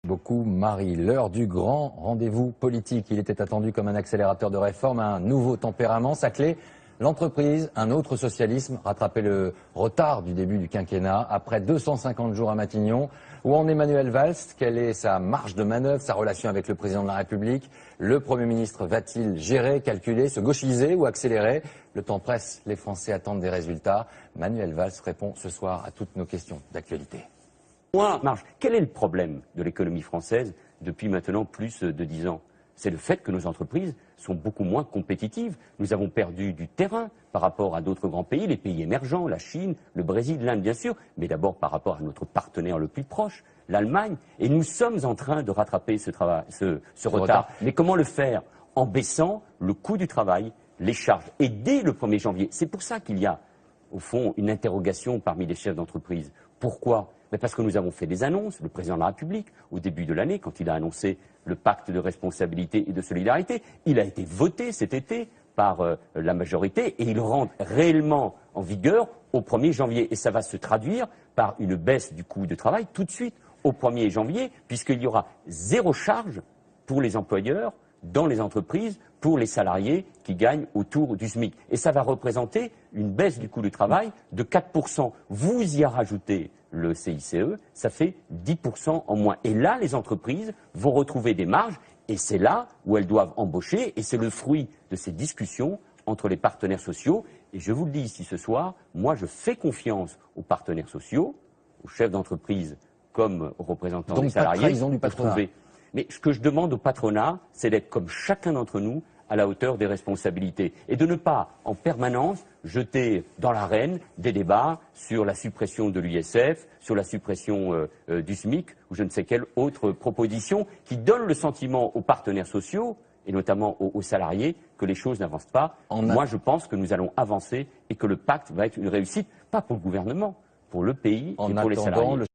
Beaucoup, Marie. L'heure du grand rendez-vous politique. Il était attendu comme un accélérateur de réforme, un nouveau tempérament. Sa clé, l'entreprise, un autre socialisme, rattraper le retard du début du quinquennat. Après 250 jours à Matignon, où en Emmanuel Valls, quelle est sa marge de manœuvre, sa relation avec le président de la République? Le Premier ministre va-t-il gérer, calculer, se gauchiser ou accélérer? Le temps presse, les Français attendent des résultats. Manuel Valls répond ce soir à toutes nos questions d'actualité. Marge, quel est le problème de l'économie française depuis maintenant plus de 10 ans? C'est le fait que nos entreprises sont beaucoup moins compétitives. Nous avons perdu du terrain par rapport à d'autres grands pays, les pays émergents, la Chine, le Brésil, l'Inde bien sûr, mais d'abord par rapport à notre partenaire le plus proche, l'Allemagne. Et nous sommes en train de rattraper ce retard. Mais comment le faire? En baissant le coût du travail, les charges. Et dès le 1er janvier, c'est pour ça qu'il y a au fond une interrogation parmi les chefs d'entreprise. Pourquoi? Parce que nous avons fait des annonces, le président de la République, au début de l'année, quand il a annoncé le pacte de responsabilité et de solidarité, il a été voté cet été par la majorité et il rentre réellement en vigueur au 1er janvier. Et ça va se traduire par une baisse du coût de travail tout de suite au 1er janvier, puisqu'il y aura zéro charge pour les employeurs dans les entreprises pour les salariés qui gagnent autour du SMIC. Et ça va représenter une baisse du coût du travail de 4%. Vous y rajoutez le CICE, ça fait 10% en moins. Et là, les entreprises vont retrouver des marges et c'est là où elles doivent embaucher et c'est le fruit de ces discussions entre les partenaires sociaux. Et je vous le dis ici ce soir, moi je fais confiance aux partenaires sociaux, aux chefs d'entreprise comme aux représentants des salariés. Donc pas de trahison du patronat. Mais ce que je demande au patronat, c'est d'être comme chacun d'entre nous à la hauteur des responsabilités et de ne pas en permanence jeter dans l'arène des débats sur la suppression de l'ISF, sur la suppression du SMIC ou je ne sais quelle autre proposition qui donne le sentiment aux partenaires sociaux et notamment aux salariés que les choses n'avancent pas. Moi, je pense que nous allons avancer et que le pacte va être une réussite, pas pour le gouvernement, pour le pays et pour les salariés.